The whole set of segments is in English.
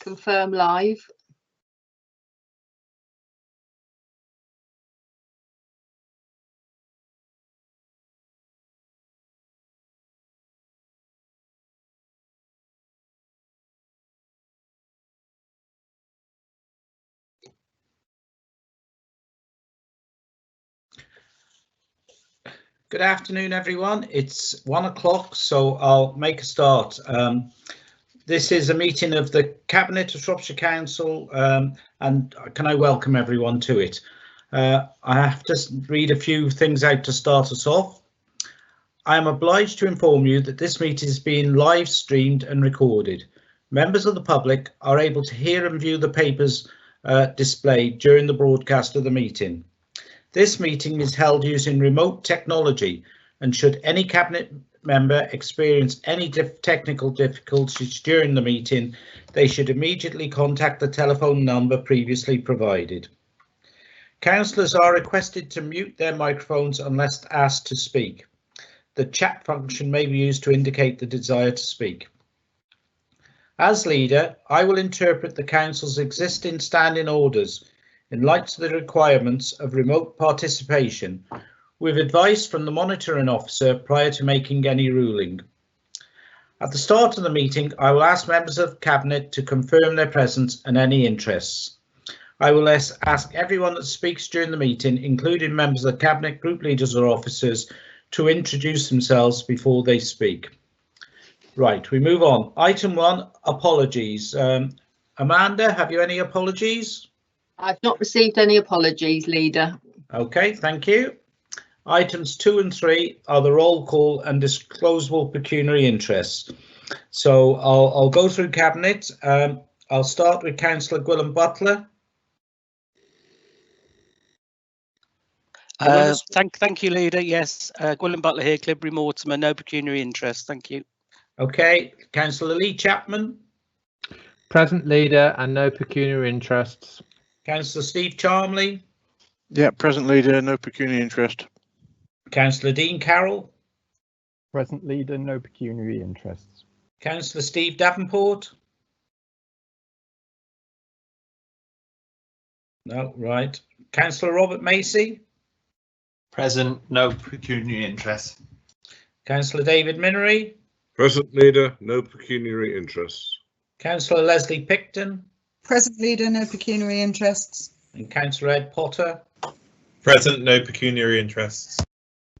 confirm live. Good afternoon, everyone. It's 1 o'clock, so I'll make a start. This is a meeting of the Cabinet of Shropshire Council, and can I welcome everyone to it? I have to read a few things out to start us off. I am obliged to inform you that this meeting is being live streamed and recorded. Members of the public are able to hear and view the papers displayed during the broadcast of the meeting. This meeting is held using remote technology, and should any Cabinet member experience any technical difficulties during the meeting, they should immediately contact the telephone number previously provided. Councillors are requested to mute their microphones unless asked to speak. The chat function may be used to indicate the desire to speak. As leader, I will interpret the Council's existing standing orders in light of the requirements of remote participation, with advice from the monitoring officer prior to making any ruling. At the start of the meeting, I will ask members of Cabinet to confirm their presence and any interests. I will ask everyone that speaks during the meeting, including members of Cabinet, group leaders or officers, to introduce themselves before they speak. Right, we move on. Item 1, apologies. Amanda, have you any apologies? I've not received any apologies, Leader. OK, thank you. Items 2 and 3 are the roll call and disclosable pecuniary interests. So I'll go through Cabinet. I'll start with Councillor Gwilym Butler. Thank you, Leader. Yes, Gwilym Butler here, Clibbury Mortimer, no pecuniary interest. Thank you. OK, Councillor Lee Chapman. Present, Leader, and no pecuniary interests. Councillor Steve Charmley. Yeah, present, Leader, no pecuniary interest. Councillor Dean Carroll. Present, Leader, no pecuniary interests. Councillor Steve Davenport. No, right. Councillor Robert Macy. Present, no pecuniary interest. Councillor David Minery. Present, Leader, no pecuniary interests. Councillor Leslie Picton. Present, Leader, no pecuniary interests. And Councillor Ed Potter. Present, no pecuniary interests.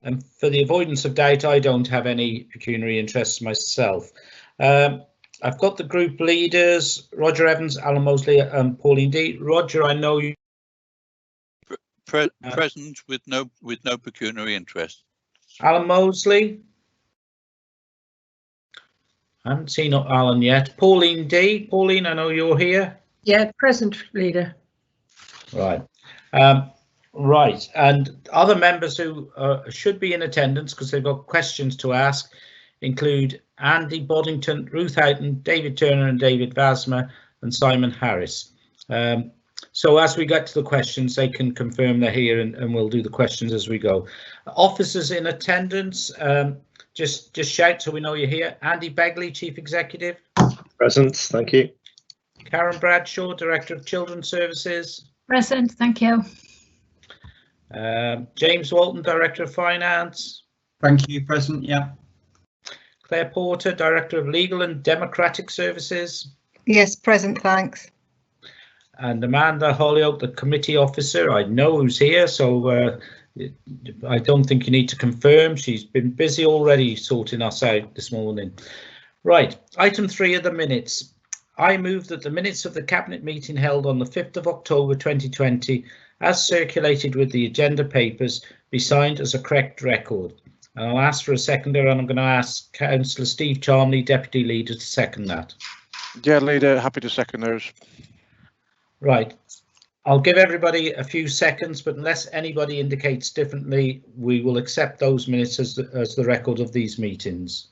And for the avoidance of doubt, I don't have any pecuniary interests myself. I've got the group leaders, Roger Evans, Alan Mosley and Pauline D. Roger, I know you. Present with no pecuniary interest. Alan Mosley. I haven't seen Alan yet. Pauline D. Pauline, I know you're here. Yeah, present, Leader. Right. Right. And other members who should be in attendance because they've got questions to ask include Andy Boddington, Ruth Houghton, David Turner and David Vasmer and Simon Harris. So as we get to the questions, they can confirm they're here and we'll do the questions as we go. Officers in attendance, just shout so we know you're here. Andy Begley, Chief Executive. Present, thank you. Karen Bradshaw, Director of Children's Services. Present, thank you. James Walton, Director of Finance. Thank you, present, yeah. Claire Porter, Director of Legal and Democratic Services. Yes, present, thanks. And Amanda Hollyoak, the Committee Officer. I know who's here, so I don't think you need to confirm. She's been busy already sorting us out this morning. Right, item 3 of the minutes. I move that the minutes of the Cabinet meeting held on the 5th of October 2020, as circulated with the agenda papers, be signed as a correct record. And I'll ask for a seconder, and I'm going to ask Councillor Steve Charmley, Deputy Leader, to second that. Yeah, Leader, happy to second those. Right. I'll give everybody a few seconds, but unless anybody indicates differently, we will accept those minutes as the record of these meetings.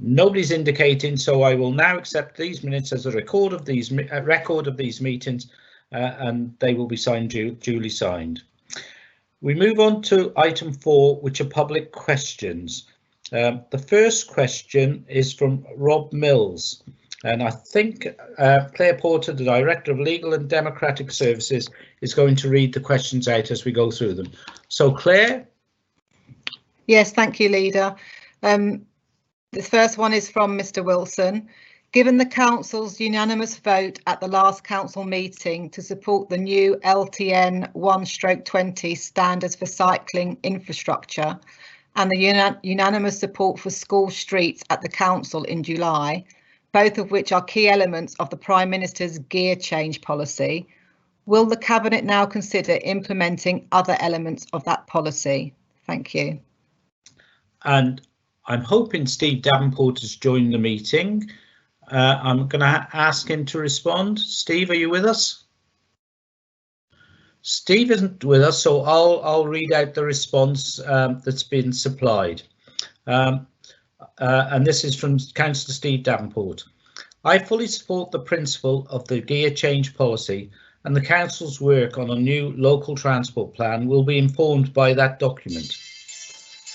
Nobody's indicating, so I will now accept these minutes as a record of these meetings, and they will be signed duly signed. We move on to item 4, which are public questions. The first question is from Rob Mills, and I think Claire Porter, the Director of Legal and Democratic Services, is going to read the questions out as we go through them. So Claire? Yes, thank you, Leader. The first one is from Mr. Wilson. Given the Council's unanimous vote at the last Council meeting to support the new LTN 1/20 standards for cycling infrastructure and the unanimous support for school streets at the Council in July, both of which are key elements of the Prime Minister's gear change policy, will the Cabinet now consider implementing other elements of that policy? Thank you. And I'm hoping Steve Davenport has joined the meeting. I'm going to ask him to respond. Steve, are you with us? Steve isn't with us, so I'll read out the response that's been supplied. And this is from Councillor Steve Davenport. I fully support the principle of the gear change policy, and the Council's work on a new local transport plan will be informed by that document.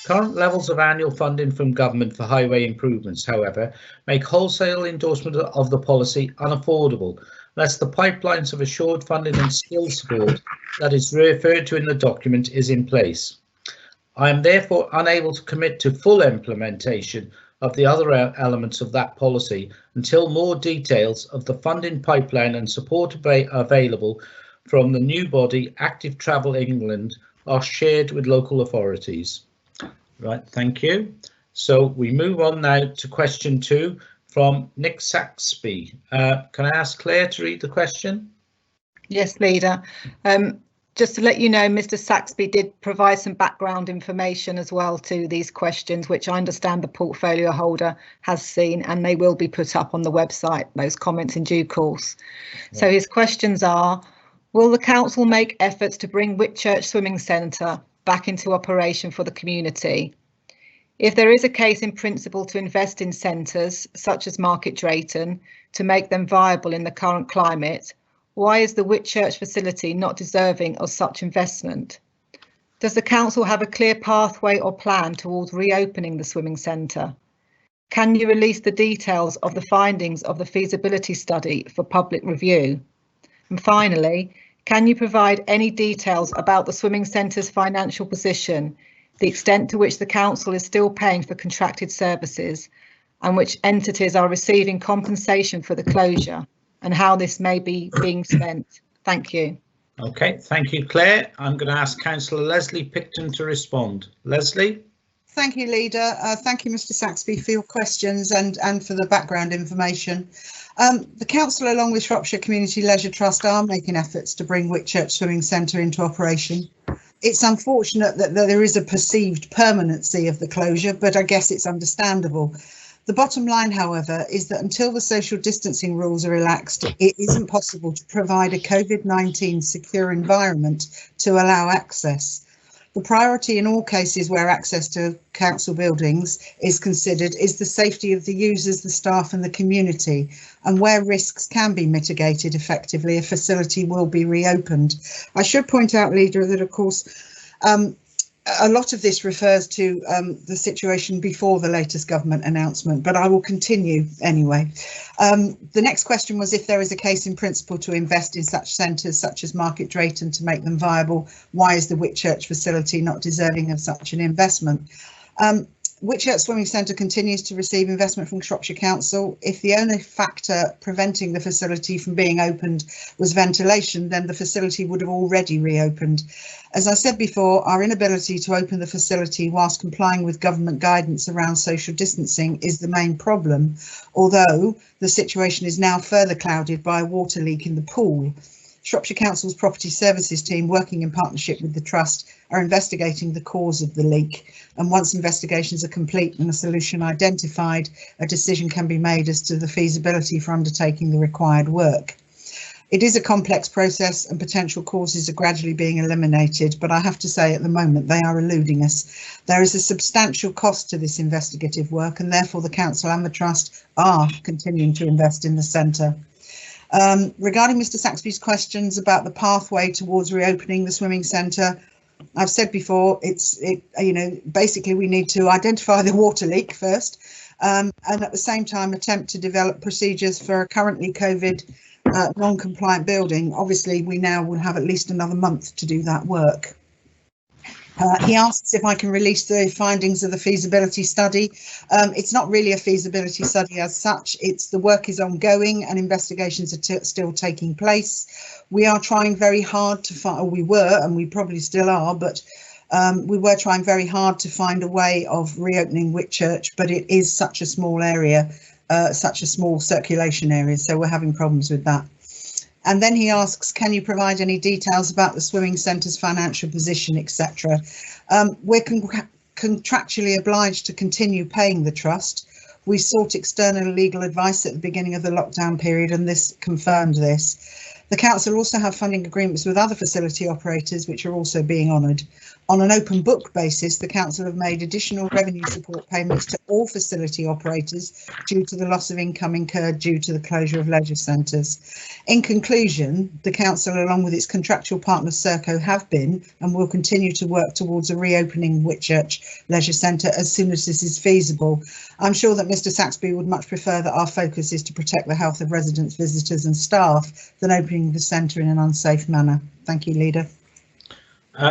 Current levels of annual funding from government for highway improvements, however, make wholesale endorsement of the policy unaffordable unless the pipelines of assured funding and skill support that is referred to in the document is in place. I am therefore unable to commit to full implementation of the other elements of that policy until more details of the funding pipeline and support available from the new body Active Travel England are shared with local authorities. Right, thank you. So we move on now to question 2 from Nick Saxby. Can I ask Claire to read the question? Yes, Leader. Just to let you know, Mr. Saxby did provide some background information as well to these questions, which I understand the portfolio holder has seen, and they will be put up on the website, those comments in due course. Yeah. So his questions are, will the Council make efforts to bring Whitchurch Swimming Centre back into operation for the community? If there is a case in principle to invest in centres such as Market Drayton to make them viable in the current climate, why is the Whitchurch facility not deserving of such investment? Does the Council have a clear pathway or plan towards reopening the swimming centre? Can you release the details of the findings of the feasibility study for public review? And finally, can you provide any details about the swimming centre's financial position, the extent to which the Council is still paying for contracted services, and which entities are receiving compensation for the closure, and how this may be being spent? Thank you. OK, thank you, Claire. I'm going to ask Councillor Leslie Picton to respond. Leslie? Thank you, Leader. Thank you, Mr. Saxby, for your questions and for the background information. The Council, along with Shropshire Community Leisure Trust, are making efforts to bring Whitchurch Swimming Centre into operation. It's unfortunate that there is a perceived permanency of the closure, but I guess it's understandable. The bottom line, however, is that until the social distancing rules are relaxed, it isn't possible to provide a COVID-19 secure environment to allow access. The priority in all cases where access to council buildings is considered is the safety of the users, the staff and the community, and where risks can be mitigated effectively, a facility will be reopened. I should point out, Leader, that of course a lot of this refers to the situation before the latest government announcement, but I will continue anyway. The next question was if there is a case in principle to invest in such centres such as Market Drayton to make them viable, why is the Whitchurch facility not deserving of such an investment? Whitchurch Swimming Centre continues to receive investment from Shropshire Council. If the only factor preventing the facility from being opened was ventilation, then the facility would have already reopened. As I said before, our inability to open the facility whilst complying with government guidance around social distancing is the main problem, although the situation is now further clouded by a water leak in the pool. Shropshire Council's Property Services team, working in partnership with the Trust, are investigating the cause of the leak, and once investigations are complete and a solution identified, a decision can be made as to the feasibility for undertaking the required work. It is a complex process and potential causes are gradually being eliminated, but I have to say at the moment they are eluding us. There is a substantial cost to this investigative work, and therefore the Council and the Trust are continuing to invest in the centre. Regarding Mr. Saxby's questions about the pathway towards reopening the swimming centre, I've said before, basically we need to identify the water leak first, and at the same time attempt to develop procedures for a currently COVID non-compliant building. Obviously, we now will have at least another month to do that work. He asks if I can release the findings of the feasibility study. It's not really a feasibility study as such. It's the work is ongoing and investigations are still taking place. We are trying very hard to find, or we were, and we probably still are, but we were trying very hard to find a way of reopening Whitchurch, but it is such a small area, such a small circulation area, so we're having problems with that. And then he asks, can you provide any details about the swimming centre's financial position, etc. We're contractually obliged to continue paying the trust. We sought external legal advice at the beginning of the lockdown period, and this confirmed this. The council also have funding agreements with other facility operators, which are also being honoured. On an open book basis, the council have made additional revenue support payments to all facility operators due to the loss of income incurred due to the closure of leisure centres. In conclusion, the council, along with its contractual partner Serco, have been and will continue to work towards a reopening Whitchurch Leisure Centre as soon as this is feasible. I'm sure that Mr Saxby would much prefer that our focus is to protect the health of residents, visitors and staff than opening the centre in an unsafe manner. Thank you, Leader.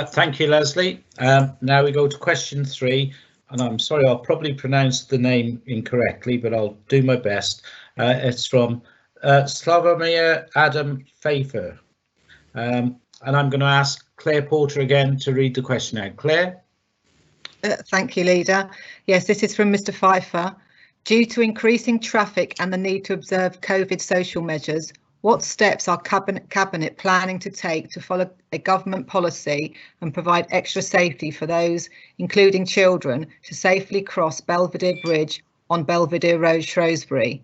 Thank you, Leslie. Now we go to question 3, and I'm sorry, I'll probably pronounce the name incorrectly, but I'll do my best. It's from Slavomir Adam Favour. And I'm going to ask Claire Porter again to read the question out. Claire? Thank you, Leader. Yes, this is from Mr Pfeiffer. Due to increasing traffic and the need to observe COVID social measures, what steps are Cabinet planning to take to follow a government policy and provide extra safety for those, including children, to safely cross Belvedere Bridge on Belvedere Road, Shrewsbury?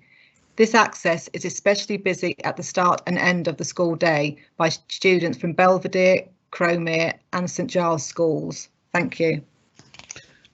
This access is especially busy at the start and end of the school day by students from Belvedere, Crowmere and St Giles schools. Thank you.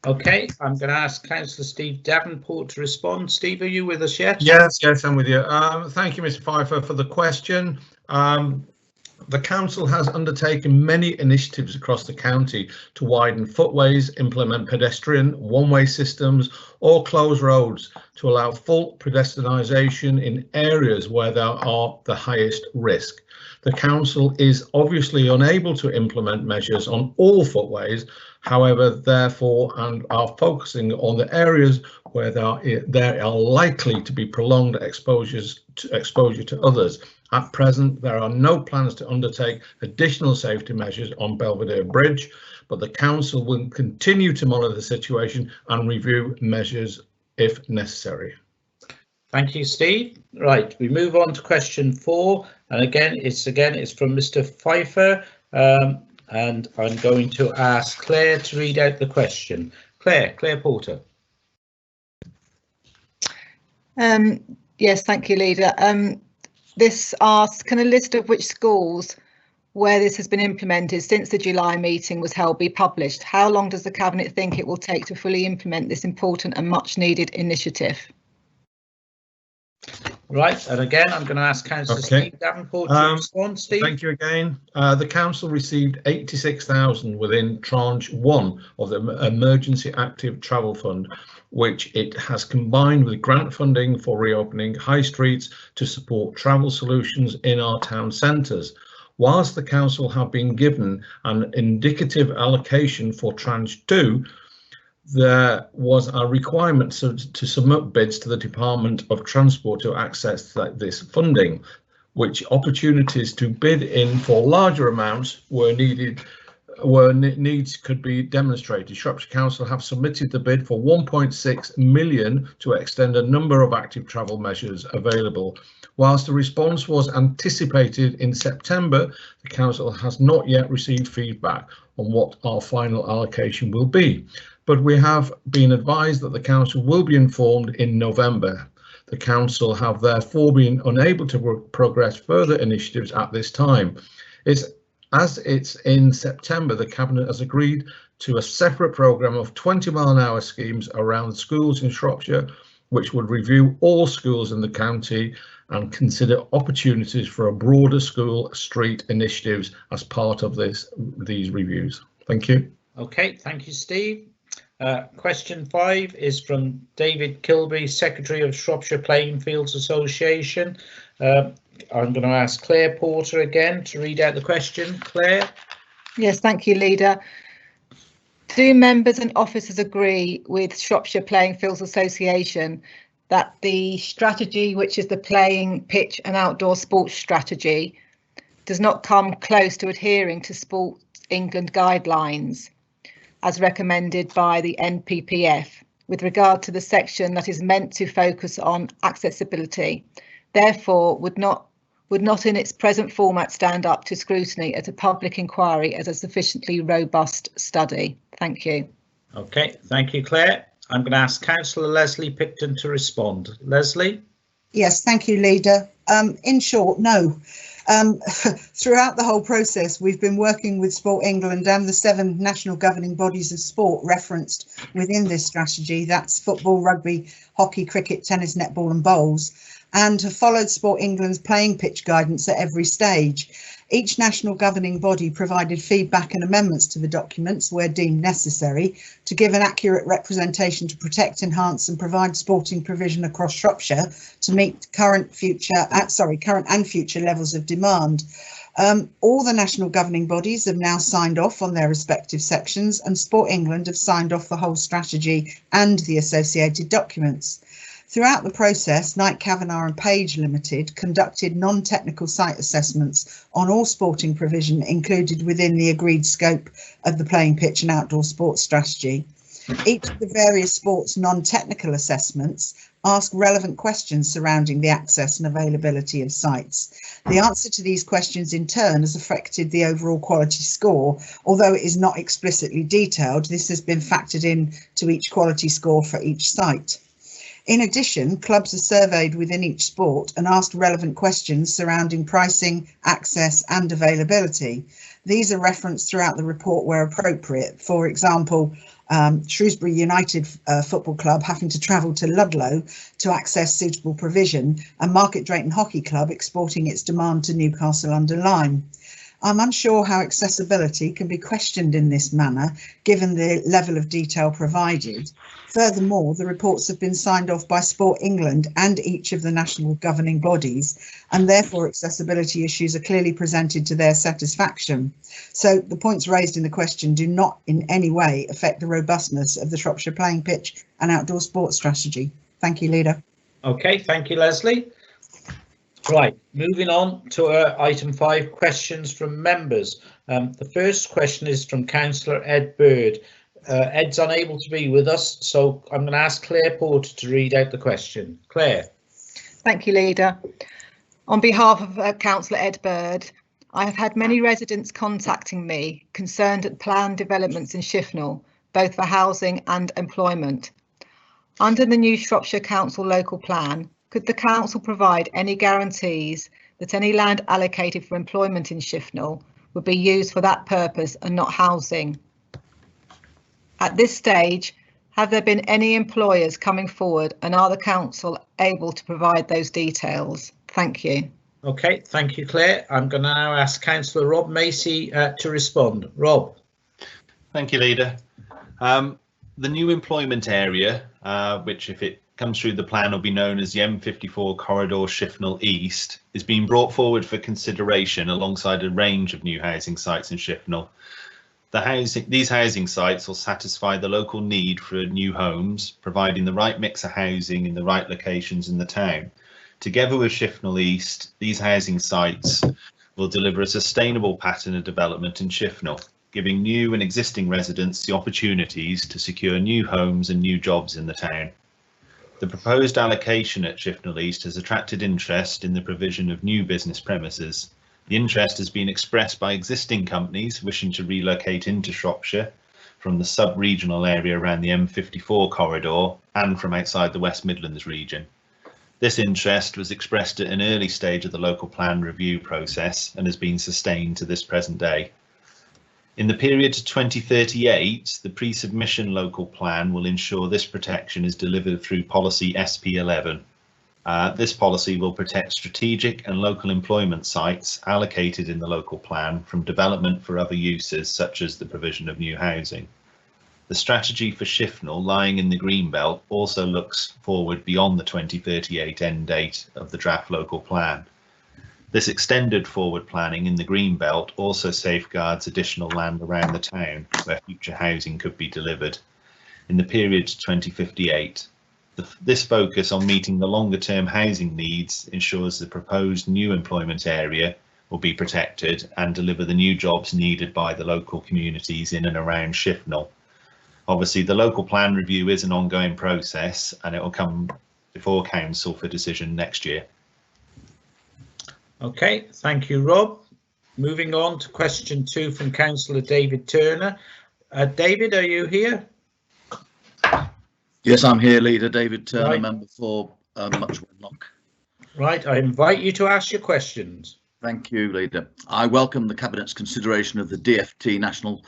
OK, I'm going to ask Councillor Steve Davenport to respond. Steve, are you with us yet? Yes, I'm with you. Thank you, Mr Pfeiffer, for the question. The council has undertaken many initiatives across the county to widen footways, implement pedestrian one-way systems or close roads to allow full pedestrianisation in areas where there are the highest risk. The council is obviously unable to implement measures on all footways, however, therefore, and are focusing on the areas where there are likely to be prolonged exposure to others. At present, there are no plans to undertake additional safety measures on Belvedere Bridge, but the council will continue to monitor the situation and review measures if necessary. Thank you, Steve. Right, we move on to question 4, and again it's from Mr Pfeiffer, and I'm going to ask Claire to read out the question. Claire Porter. Yes, thank you, Leader. This asks, can a list of which schools where this has been implemented since the July meeting was held be published? How long does the Cabinet think it will take to fully implement this important and much needed initiative? Right, and again, I'm going to ask Councillor Steve Davenport to respond. Steve? Thank you again. The council received 86,000 within tranche 1 of the Emergency Active Travel Fund, which it has combined with grant funding for reopening high streets to support travel solutions in our town centres. Whilst the council have been given an indicative allocation for tranche 2, there was a requirement to submit bids to the Department of Transport to access this funding, which opportunities to bid in for larger amounts were needed, needs could be demonstrated. Shropshire Council have submitted the bid for 1.6 million to extend a number of active travel measures available. Whilst the response was anticipated in September, the council has not yet received feedback on what our final allocation will be. But we have been advised that the council will be informed in November. The council have therefore been unable to progress further initiatives at this time. As it's in September, the Cabinet has agreed to a separate programme of 20-mile-an-hour schemes around schools in Shropshire, which would review all schools in the county and consider opportunities for a broader school street initiatives as part of these reviews. Thank you. Okay, thank you, Steve. Question 5 is from David Kilby, Secretary of Shropshire Playing Fields Association. I'm going to ask Claire Porter again to read out the question. Claire? Yes, thank you, Leader. Do members and officers agree with Shropshire Playing Fields Association that the strategy, which is the playing pitch and outdoor sports strategy, does not come close to adhering to Sport England guidelines as recommended by the NPPF with regard to the section that is meant to focus on accessibility, therefore would not in its present format stand up to scrutiny at a public inquiry as a sufficiently robust study? Thank you. Okay, thank you, Claire. I'm going to ask Councillor Leslie Picton to respond. Leslie? Yes, thank you, Leader. In short, no. Throughout the whole process, we've been working with Sport England and the 7 national governing bodies of sport referenced within this strategy. That's football, rugby, hockey, cricket, tennis, netball and bowls, and have followed Sport England's playing pitch guidance at every stage. Each national governing body provided feedback and amendments to the documents where deemed necessary to give an accurate representation to protect, enhance and provide sporting provision across Shropshire to meet current and future levels of demand. All the national governing bodies have now signed off on their respective sections, and Sport England have signed off the whole strategy and the associated documents. Throughout the process, Knight Kavanagh and Page Limited conducted non-technical site assessments on all sporting provision included within the agreed scope of the playing pitch and outdoor sports strategy. Each of the various sports non-technical assessments ask relevant questions surrounding the access and availability of sites. The answer to these questions in turn has affected the overall quality score. Although it is not explicitly detailed, this has been factored in to each quality score for each site. In addition, clubs are surveyed within each sport and asked relevant questions surrounding pricing, access and availability. These are referenced throughout the report where appropriate. For example, Shrewsbury United Football Club having to travel to Ludlow to access suitable provision, and Market Drayton Hockey Club exporting its demand to Newcastle under Lyme. I'm unsure how accessibility can be questioned in this manner, given the level of detail provided. Furthermore, the reports have been signed off by Sport England and each of the national governing bodies, and therefore accessibility issues are clearly presented to their satisfaction. So the points raised in the question do not in any way affect the robustness of the Shropshire playing pitch and outdoor sports strategy. Thank you, Leader. Okay, thank you, Leslie. Right, moving on to item 5, questions from members. The first question is from Councillor Ed Bird. Ed's unable to be with us, so I'm going to ask Claire Porter to read out the question. Claire. Thank you, Leader. On behalf of Councillor Ed Bird, I have had many residents contacting me concerned at planned developments in Shifnal, both for housing and employment. Under the new Shropshire Council local plan, could the council provide any guarantees that any land allocated for employment in Shifnal would be used for that purpose and not housing? At this stage, have there been any employers coming forward, and are the council able to provide those details? Thank you. Okay, thank you, Claire. I'm going to now ask Councillor Rob Macy to respond. Rob. Thank you, Leader. The new employment area, which if it comes through the plan will be known as the M54 Corridor Shifnal East, is being brought forward for consideration alongside a range of new housing sites in Shifnal. These housing sites will satisfy the local need for new homes, providing the right mix of housing in the right locations in the town. Together with Shifnal East, these housing sites will deliver a sustainable pattern of development in Shifnal, giving new and existing residents the opportunities to secure new homes and new jobs in the town. The proposed allocation at Shifnal East has attracted interest in the provision of new business premises. The interest has been expressed by existing companies wishing to relocate into Shropshire from the sub-regional area around the M54 corridor and from outside the West Midlands region. This interest was expressed at an early stage of the local plan review process and has been sustained to this present day. In the period to 2038, the pre-submission local plan will ensure this protection is delivered through policy SP11. This policy will protect strategic and local employment sites allocated in the local plan from development for other uses, such as the provision of new housing. The strategy for Shifnal, lying in the Greenbelt, also looks forward beyond the 2038 end date of the draft local plan. This extended forward planning in the Greenbelt also safeguards additional land around the town where future housing could be delivered in the period to 2058. This focus on meeting the longer term housing needs ensures the proposed new employment area will be protected and deliver the new jobs needed by the local communities in and around Shifnal. Obviously, the local plan review is an ongoing process and it will come before council for decision next year. Okay, thank you, Rob. Moving on to question 2 from Councillor David Turner. David, are you here? Yes, I'm here, Leader. David Turner, Right. member for Much Wenlock. Right, I invite you to ask your questions. Thank you, Leader. I welcome the Cabinet's consideration of the DIT National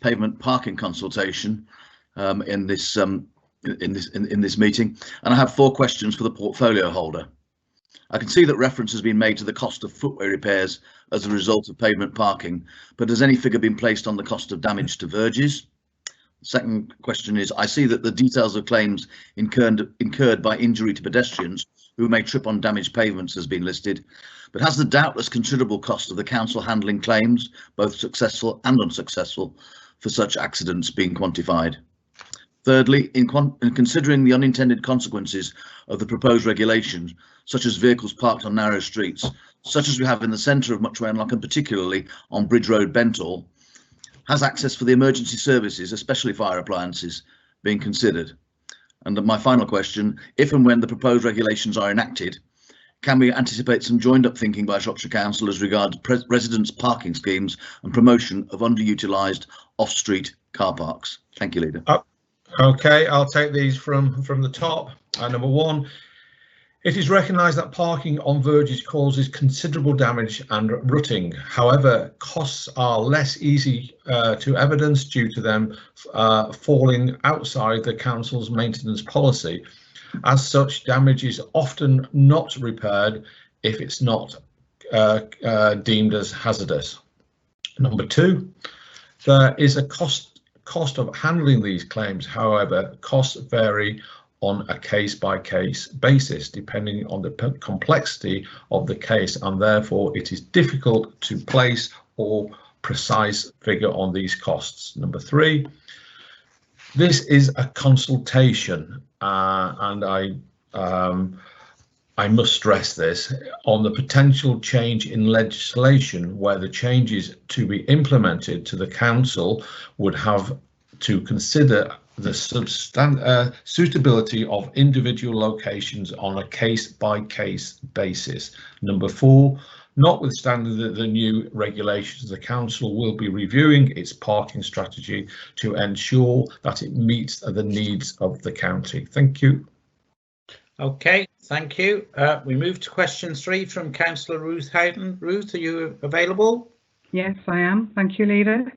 Pavement Parking Consultation in this meeting, and I have 4 questions for the portfolio holder. I can see that reference has been made to the cost of footway repairs as a result of pavement parking, but has any figure been placed on the cost of damage to verges? The second question is, I see that the details of claims incurred by injury to pedestrians who may trip on damaged pavements has been listed, but has the doubtless considerable cost of the council handling claims, both successful and unsuccessful, for such accidents been quantified? Thirdly, in considering the unintended consequences of the proposed regulations, such as vehicles parked on narrow streets, such as we have in the centre of Much Wenlock and particularly on Bridge Road, Bentall, has access for the emergency services, especially fire appliances, been considered? And my final question, if and when the proposed regulations are enacted, can we anticipate some joined up thinking by Shropshire Council as regards residents' parking schemes and promotion of underutilised off-street car parks? Thank you, Leader. Okay, I'll take these from the top. Number 1, it is recognised that parking on verges causes considerable damage and rutting. However, costs are less easy to evidence due to them falling outside the council's maintenance policy. As such, damage is often not repaired if it's not deemed as hazardous. Number 2, there is a cost of handling these claims. However, costs vary on a case-by-case basis depending on the complexity of the case, and therefore it is difficult to place or precise figure on these costs. Number 3, this is a consultation, and I must stress this, on the potential change in legislation where the changes to be implemented to the council would have to consider the suitability of individual locations on a case-by-case basis. Number 4, notwithstanding the new regulations, the council will be reviewing its parking strategy to ensure that it meets the needs of the county. Thank you. Okay, thank you. We move to question 3 from Councillor Ruth Houghton. Ruth, are you available? Yes, I am. Thank you, Leader.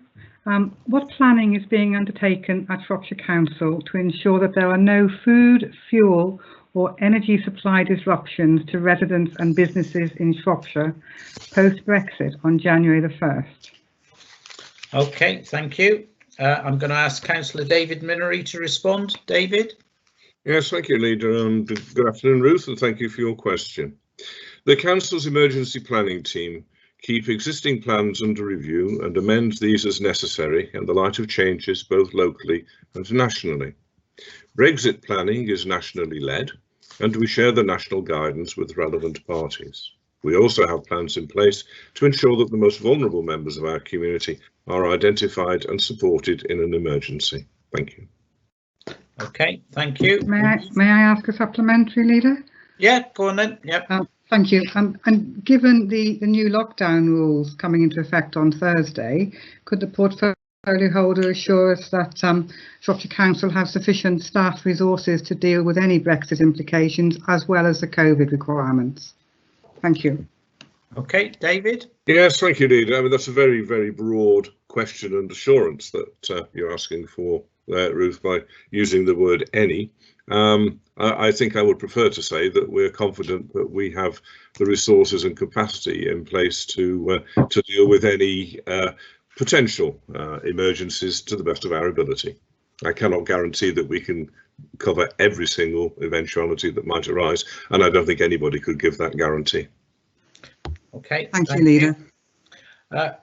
What planning is being undertaken at Shropshire Council to ensure that there are no food, fuel or energy supply disruptions to residents and businesses in Shropshire post-Brexit on January the 1st? Okay, thank you. I'm going to ask Councillor David Minery to respond. David? Yes, thank you, Leader. Good afternoon, Ruth, and thank you for your question. The Council's emergency planning team keep existing plans under review and amend these as necessary in the light of changes both locally and nationally. Brexit planning is nationally led, and we share the national guidance with relevant parties. We also have plans in place to ensure that the most vulnerable members of our community are identified and supported in an emergency. Thank you. Okay, thank you. May I ask a supplementary, Leader? Yeah, go on then. Yep. Thank you. And given the new lockdown rules coming into effect on Thursday, could the portfolio holder assure us that Shropshire Council have sufficient staff resources to deal with any Brexit implications as well as the COVID requirements? Thank you. Okay, David? Yes, thank you, Leader. I mean, that's a very, very broad question and assurance that you're asking for, Ruth, by using the word any. I think I would prefer to say that we're confident that we have the resources and capacity in place to deal with any potential emergencies to the best of our ability. I cannot guarantee that we can cover every single eventuality that might arise, and I don't think anybody could give that guarantee. Okay, thank you, Leader.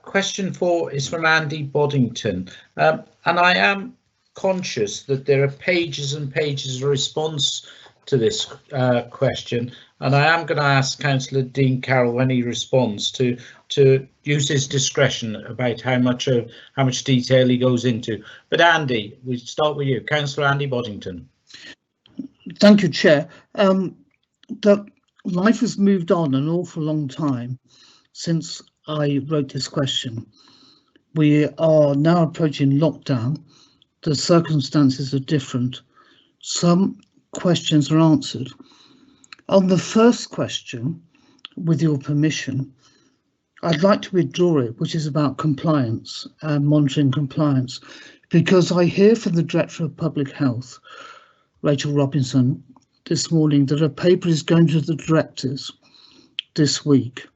Question 4 is from Andy Boddington, and I am conscious that there are pages and pages of response to this question, and I am going to ask Councillor Dean Carroll when he responds to use his discretion about how much detail he goes into. But Andy, we start with you, Councillor Andy Boddington. Thank you, Chair. That life has moved on an awful long time since I wrote this question. We are now approaching lockdown. The circumstances are different. Some questions are answered. On the first question, with your permission, I'd like to withdraw it, which is about compliance and monitoring compliance, because I hear from the Director of Public Health, Rachel Robinson, this morning that a paper is going to the directors this week.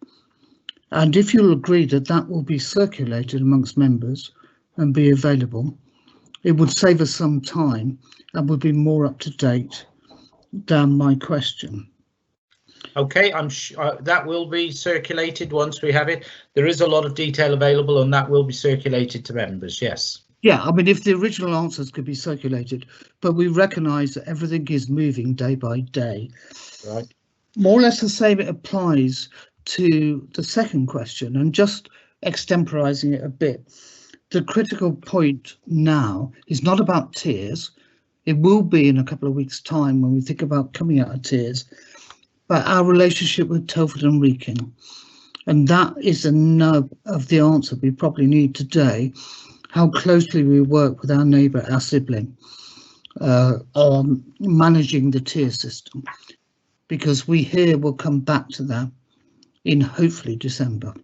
And if you'll agree that that will be circulated amongst members and be available, it would save us some time and would be more up to date than my question. Okay, I'm sure that will be circulated once we have it. There is a lot of detail available and that will be circulated to members, yes. Yeah, I mean, if the original answers could be circulated, but we recognise that everything is moving day by day. Right. More or less the same it applies to the second question, and just extemporising it a bit. The critical point now is not about tiers. It will be in a couple of weeks' time when we think about coming out of tiers, but our relationship with Telford and Wrekin. And that is the nub of the answer we probably need today, how closely we work with our neighbour, our sibling, on managing the tier system, because we here will come back to that in hopefully December.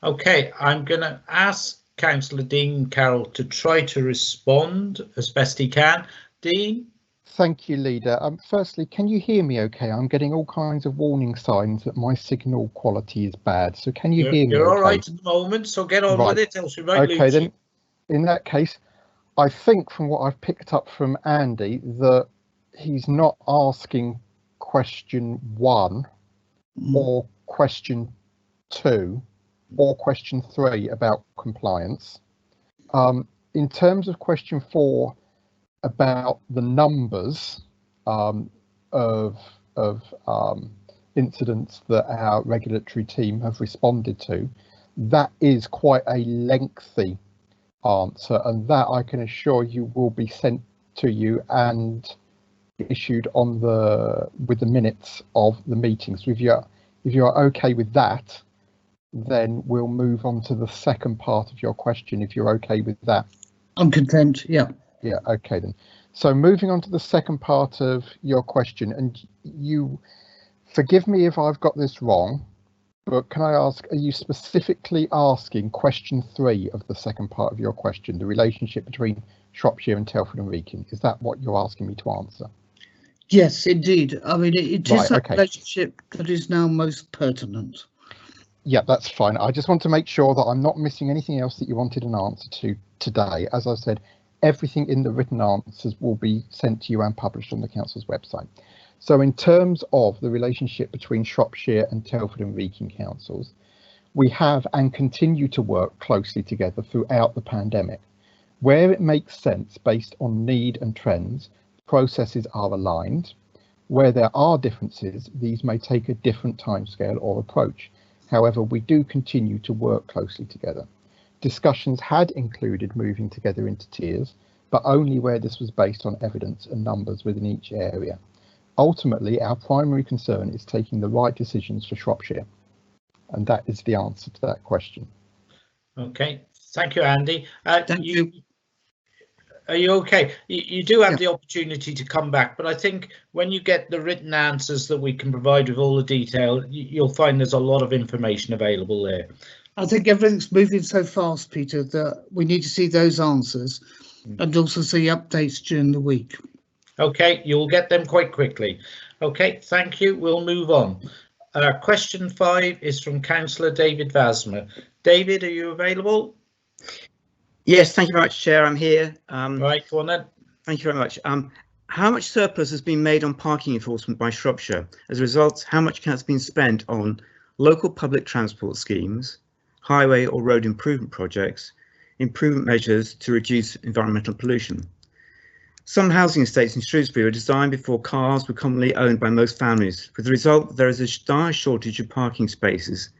Okay, I'm going to ask Councillor Dean Carroll to try to respond as best he can. Dean? Thank you, Leader. Firstly, can you hear me okay? I'm getting all kinds of warning signs that my signal quality is bad. So can you hear me? You're okay? all right at the moment, so get on with it, else we might lose Okay, then you. in that case, I think from what I've picked up from Andy that he's not asking question 1 or question 2 or question 3 about compliance. In terms of question 4 about the numbers of incidents that our regulatory team have responded to, that is quite a lengthy answer, and that I can assure you will be sent to you and issued on with the minutes of the meeting. So if you're okay with that, then we'll move on to the second part of your question, if you're okay with that. I'm content, yeah. Yeah, okay then. So moving on to the second part of your question, and you forgive me if I've got this wrong, but can I ask, are you specifically asking question 3 of the second part of your question, the relationship between Shropshire and Telford and Wrekin? Is that what you're asking me to answer? Yes, indeed. I mean, it is Right, that okay. relationship that is now most pertinent. Yeah, that's fine. I just want to make sure that I'm not missing anything else that you wanted an answer to today. As I said, everything in the written answers will be sent to you and published on the council's website. So in terms of the relationship between Shropshire and Telford and Wrekin councils, we have and continue to work closely together throughout the pandemic. Where it makes sense based on need and trends, processes are aligned. Where there are differences, these may take a different timescale or approach. However, we do continue to work closely together. Discussions had included moving together into tiers, but only where this was based on evidence and numbers within each area. Ultimately, our primary concern is taking the right decisions for Shropshire, and that is the answer to that question. Okay, thank you, Andy. Thank you. Are you okay? You do have the opportunity to come back, but I think when you get the written answers that we can provide with all the detail, you'll find there's a lot of information available there. I think everything's moving so fast, Peter, that we need to see those answers. and also see updates during the week. Okay, you'll get them quite quickly. Okay, thank you. We'll move on. Question 5 is from Councillor David Vasmer. David, are you available? Yes, thank you very much, Chair. I'm here. Right, go on then. Thank you very much. How much surplus has been made on parking enforcement by Shropshire? As a result, how much has been spent on local public transport schemes, highway or road improvement projects, improvement measures to reduce environmental pollution? Some housing estates in Shrewsbury were designed before cars were commonly owned by most families, with the result that there is a dire shortage of parking spaces,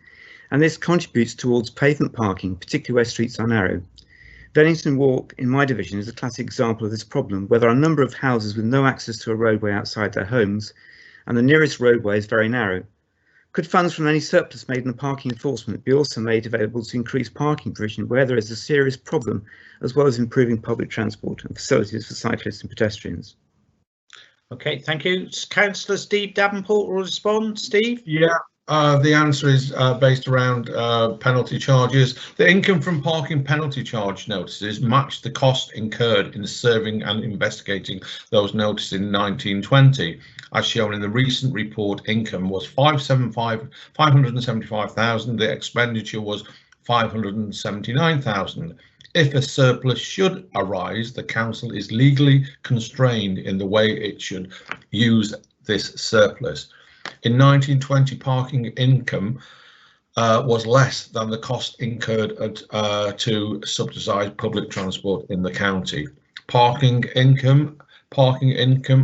and this contributes towards pavement parking, particularly where streets are narrow. Bennington Walk in my division is a classic example of this problem, where there are a number of houses with no access to a roadway outside their homes, and the nearest roadway is very narrow. Could funds from any surplus made in the parking enforcement be also made available to increase parking provision where there is a serious problem, as well as improving public transport and facilities for cyclists and pedestrians? Okay, thank you. Councillor Steve Davenport will respond. Steve? Yeah. The answer is based around penalty charges. The income from parking penalty charge notices matched the cost incurred in serving and investigating those notices in 1920. As shown in the recent report, income was 575,000. The expenditure was 579,000. If a surplus should arise, the council is legally constrained in the way it should use this surplus. In 1920, parking income was less than the cost incurred to subsidise public transport in the county. Parking income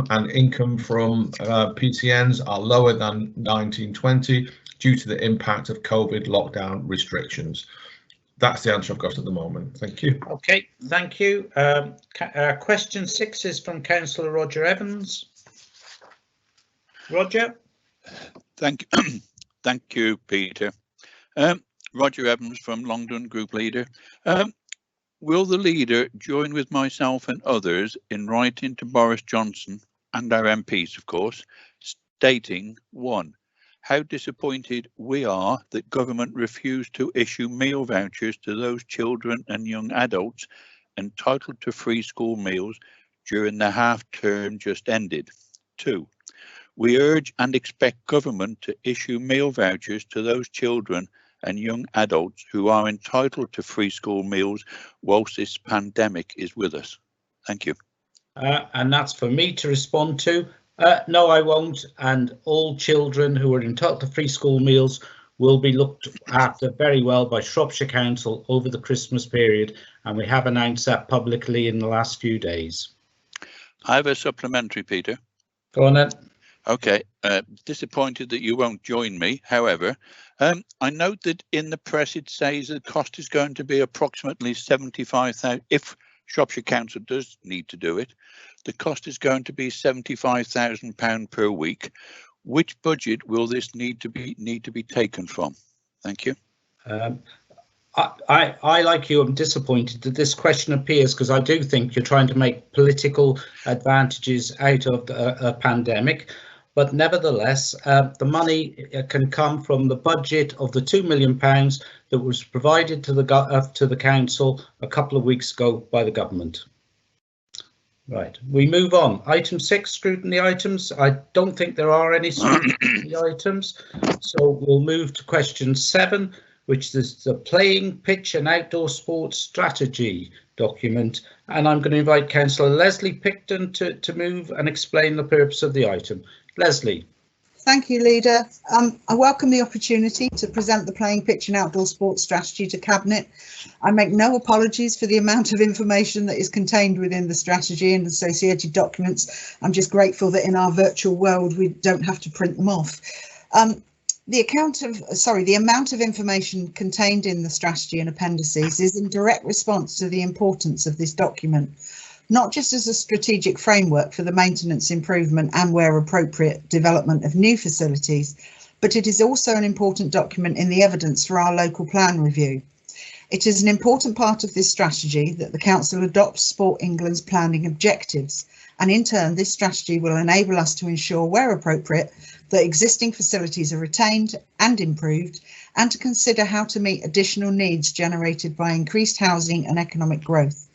and income from PCNs are lower than 1920 due to the impact of COVID lockdown restrictions. That's the answer I've got at the moment. Thank you. Okay, thank you. Question 6 is from Councillor Roger Evans. Roger? Thank you, Peter. Roger Evans from Longdon Group Leader. Will the leader join with myself and others in writing to Boris Johnson and our MPs, of course, stating 1, how disappointed we are that government refused to issue meal vouchers to those children and young adults entitled to free school meals during the half term just ended. 2, we urge and expect government to issue meal vouchers to those children and young adults who are entitled to free school meals whilst this pandemic is with us. Thank you. And that's for me to respond to. No, I won't. And all children who are entitled to free school meals will be looked after very well by Shropshire Council over the Christmas period. And we have announced that publicly in the last few days. I have a supplementary, Peter. Go on then. Okay, disappointed that you won't join me. However, I note that in the press it says the cost is going to be approximately 75,000. If Shropshire Council does need to do it, the cost is going to be £75,000 per week. Which budget will this need to be taken from? Thank you. I like you, I'm disappointed that this question appears because I do think you're trying to make political advantages out of a pandemic. But nevertheless, the money can come from the budget of the £2 million that was provided to the council a couple of weeks ago by the government. Right, we move on. Item 6, scrutiny items. I don't think there are any scrutiny items, so we'll move to question 7, which is the playing pitch and outdoor sports strategy document. And I'm going to invite Councillor Leslie Picton to move and explain the purpose of the item. Leslie. Thank you, Leader. I welcome the opportunity to present the playing pitch and outdoor sports strategy to Cabinet. I make no apologies for the amount of information that is contained within the strategy and associated documents. I'm just grateful that in our virtual world we don't have to print them off. The amount of information contained in the strategy and appendices is in direct response to the importance of this document, not just as a strategic framework for the maintenance, improvement and, where appropriate, development of new facilities, but it is also an important document in the evidence for our local plan review. It is an important part of this strategy that the Council adopts Sport England's planning objectives, and in turn this strategy will enable us to ensure, where appropriate, that existing facilities are retained and improved, and to consider how to meet additional needs generated by increased housing and economic growth.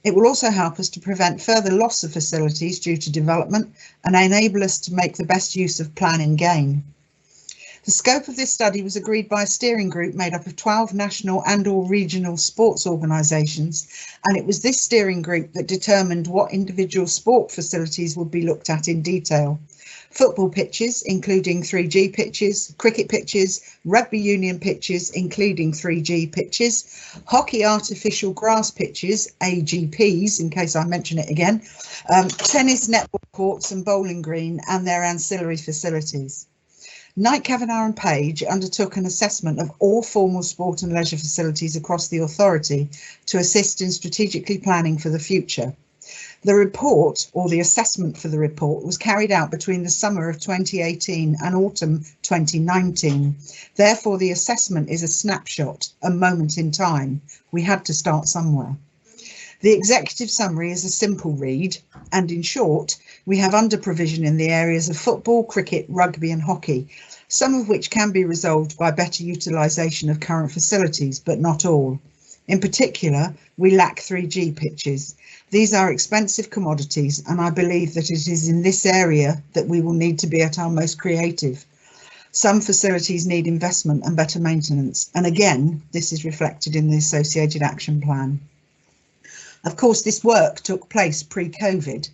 It will also help us to prevent further loss of facilities due to development and enable us to make the best use of planning gain. The scope of this study was agreed by a steering group made up of 12 national and/or regional sports organisations, and it was this steering group that determined what individual sport facilities would be looked at in detail. Football pitches, including 3G pitches, cricket pitches, rugby union pitches, including 3G pitches, hockey artificial grass pitches, AGPs, in case I mention it again, tennis, netball courts and bowling green and their ancillary facilities. Knight, Kavanagh and Page undertook an assessment of all formal sport and leisure facilities across the authority to assist in strategically planning for the future. The report, or the assessment for the report, was carried out between the summer of 2018 and autumn 2019. Therefore, the assessment is a snapshot, a moment in time. We had to start somewhere. The executive summary is a simple read, and in short, we have under provision in the areas of football, cricket, rugby and hockey, some of which can be resolved by better utilisation of current facilities, but not all. In particular, we lack 3G pitches. These are expensive commodities, and I believe that it is in this area that we will need to be at our most creative. Some facilities need investment and better maintenance, and again, this is reflected in the associated action plan. Of course, this work took place pre-COVID.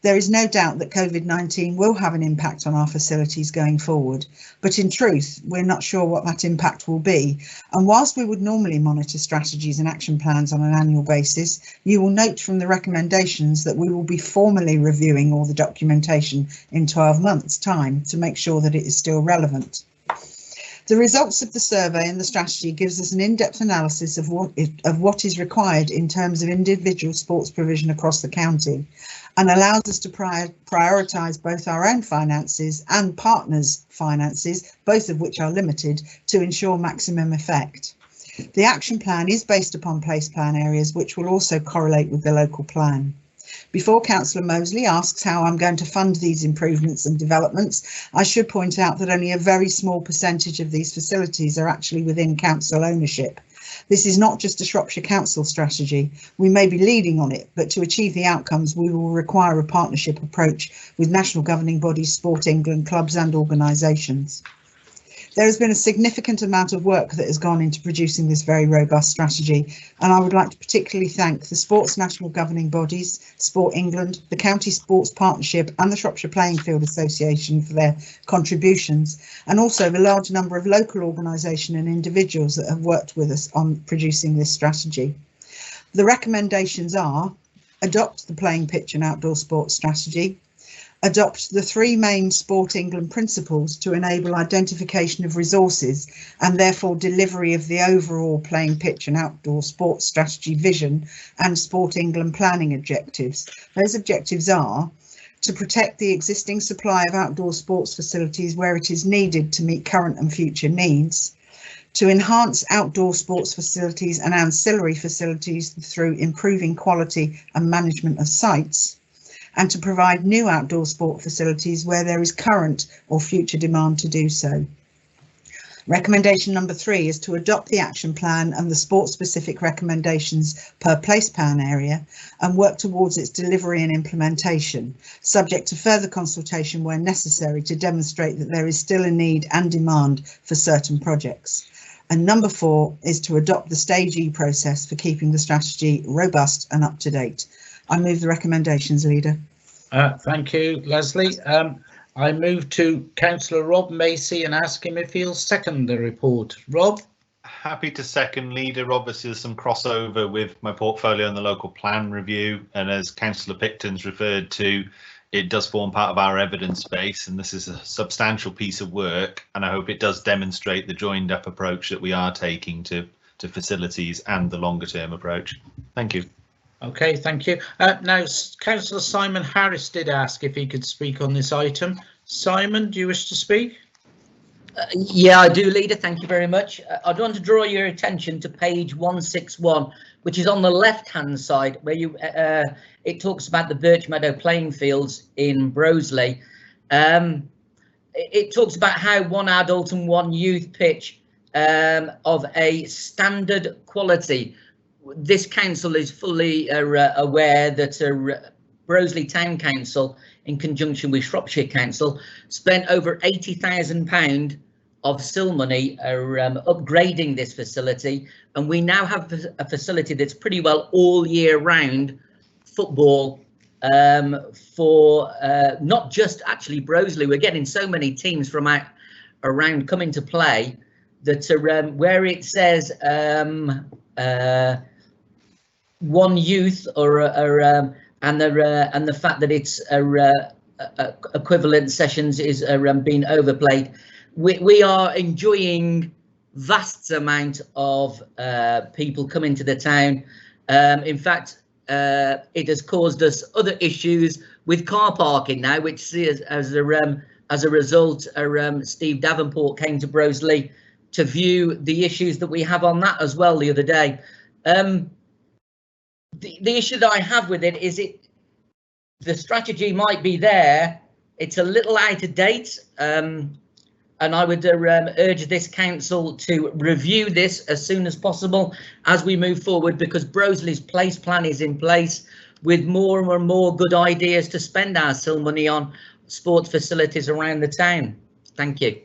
There is no doubt that COVID-19 will have an impact on our facilities going forward, but in truth, we're not sure what that impact will be. And whilst we would normally monitor strategies and action plans on an annual basis, you will note from the recommendations that we will be formally reviewing all the documentation in 12 months' time to make sure that it is still relevant. The results of the survey and the strategy gives us an in-depth analysis of what is required in terms of individual sports provision across the county, and allows us to prioritise both our own finances and partners' finances, both of which are limited, to ensure maximum effect. The action plan is based upon place plan areas, which will also correlate with the local plan. Before Councillor Mosley asks how I'm going to fund these improvements and developments, I should point out that only a very small percentage of these facilities are actually within council ownership. This is not just a Shropshire Council strategy. We may be leading on it, but to achieve the outcomes, we will require a partnership approach with national governing bodies, Sport England, clubs and organisations. There has been a significant amount of work that has gone into producing this very robust strategy, and I would like to particularly thank the Sports National Governing Bodies, Sport England, the County Sports Partnership and the Shropshire Playing Field Association for their contributions, and also the large number of local organisations and individuals that have worked with us on producing this strategy. The recommendations are: adopt the playing pitch and outdoor sports strategy, adopt the 3 main Sport England principles to enable identification of resources and therefore delivery of the overall playing pitch and outdoor sports strategy vision and Sport England planning objectives. Those objectives are to protect the existing supply of outdoor sports facilities where it is needed to meet current and future needs, to enhance outdoor sports facilities and ancillary facilities through improving quality and management of sites, and to provide new outdoor sport facilities where there is current or future demand to do so. Recommendation number 3 is to adopt the action plan and the sport specific recommendations per place plan area and work towards its delivery and implementation, subject to further consultation where necessary to demonstrate that there is still a need and demand for certain projects. And number 4 is to adopt the Stage E process for keeping the strategy robust and up to date. I move the recommendations, Leader. Thank you, Leslie. I move to Councillor Rob Macy and ask him if he'll second the report. Rob? Happy to second, Leader. Obviously, there's some crossover with my portfolio and the local plan review, and as Councillor Picton's referred to, it does form part of our evidence base, and this is a substantial piece of work, and I hope it does demonstrate the joined up approach that we are taking to facilities and the longer term approach. Thank you. Okay, thank you. Now, Councillor Simon Harris did ask if he could speak on this item. Simon, do you wish to speak? Yeah, I do, Leader. Thank you very much. I'd want to draw your attention to page 161, which is on the left-hand side, where you it talks about the Birch Meadow playing fields in Broseley. It talks about how 1 adult and 1 youth pitch of a standard quality this council is fully aware that Broseley Town Council, in conjunction with Shropshire Council, spent over £80,000 of SIL money upgrading this facility, and we now have a facility that's pretty well all year round football for not just actually Broseley. We're getting so many teams from around coming to play that where it says one youth and the fact that it's equivalent sessions is being overplayed, we are enjoying vast amount of people coming to the town. In fact, it has caused us other issues with car parking now, which as a result, Steve Davenport came to Broseley to view the issues that we have on that as well the other day. The issue that I have with it is the strategy might be there. It's a little out of date, and I would urge this council to review this as soon as possible as we move forward, because Broseley's place plan is in place with more and more good ideas to spend our SIL money on sports facilities around the town. Thank you.